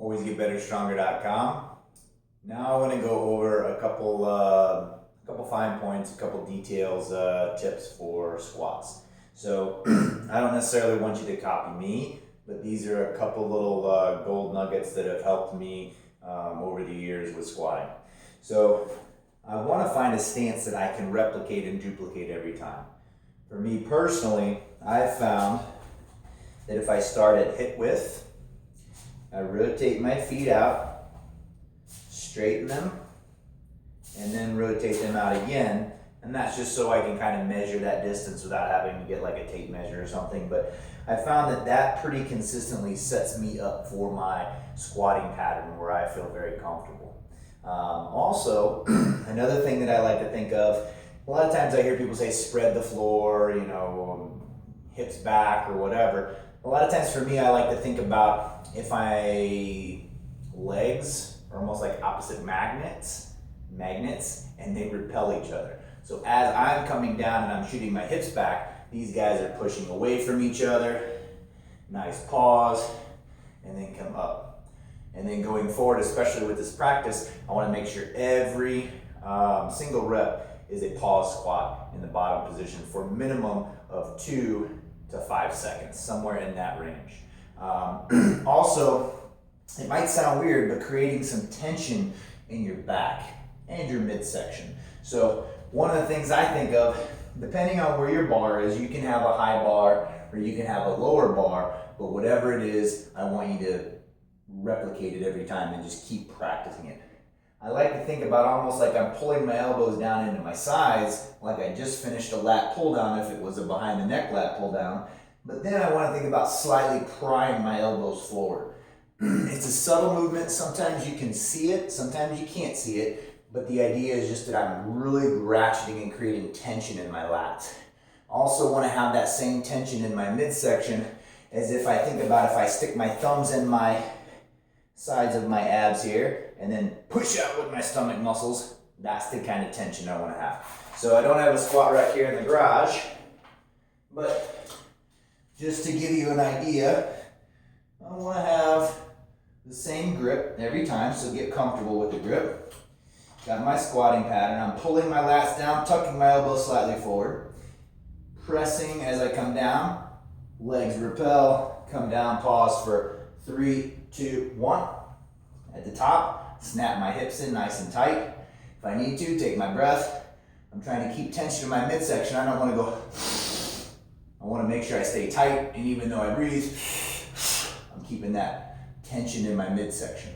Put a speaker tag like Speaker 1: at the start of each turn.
Speaker 1: alwaysgetbetterstronger.com. Now I want to go over a couple fine points, a couple details, tips for squats. So I don't necessarily want you to copy me, but these are a couple little gold nuggets that have helped me over the years with squatting. So I want to find a stance that I can replicate and duplicate every time. For me personally, I've found that if I start at hip width, I rotate my feet out, straighten them, and then rotate them out again. And that's just so I can kind of measure that distance without having to get like a tape measure or something. But I found that that pretty consistently sets me up for my squatting pattern where I feel very comfortable. Also, another thing that I like to think of, a lot of times I hear people say spread the floor, hips back or whatever. A lot of times for me, I like to think about if my legs are almost like opposite magnets, and they repel each other. So as I'm coming down and I'm shooting my hips back, these guys are pushing away from each other. Nice pause, and then come up. And then going forward, especially with this practice, I want to make sure every single rep is a pause squat in the bottom position for a minimum of 2 to 5 seconds, somewhere in that range. Also, it might sound weird, but creating some tension in your back and your midsection. So one of the things I think of, depending on where your bar is, you can have a high bar or you can have a lower bar, but whatever it is, I want you to replicate it every time and just keep practicing it. I like to think about almost like I'm pulling my elbows down into my sides, like I just finished a lat pull down if it was a behind the neck lat pull down. But then I want to think about slightly prying my elbows forward. It's a subtle movement. Sometimes you can see it, sometimes you can't see it, but the idea is just that I'm really ratcheting and creating tension in my lats. Also want to have that same tension in my midsection, as if I think about if I stick my thumbs in my sides of my abs here and then push out with my stomach muscles, that's the kind of tension I want to have. So I don't have a squat rack here in the garage, but just to give you an idea, I want to have the same grip every time, so get comfortable with the grip. Got my squatting pattern. I'm pulling my lats down, tucking my elbows slightly forward, pressing as I come down, legs repel, come down, pause for 3, 2, 1. At the top, snap my hips in nice and tight. If I need to, take my breath. I'm trying to keep tension in my midsection. I don't want to go. I want to make sure I stay tight, and even though I breathe, I'm keeping that tension in my midsection.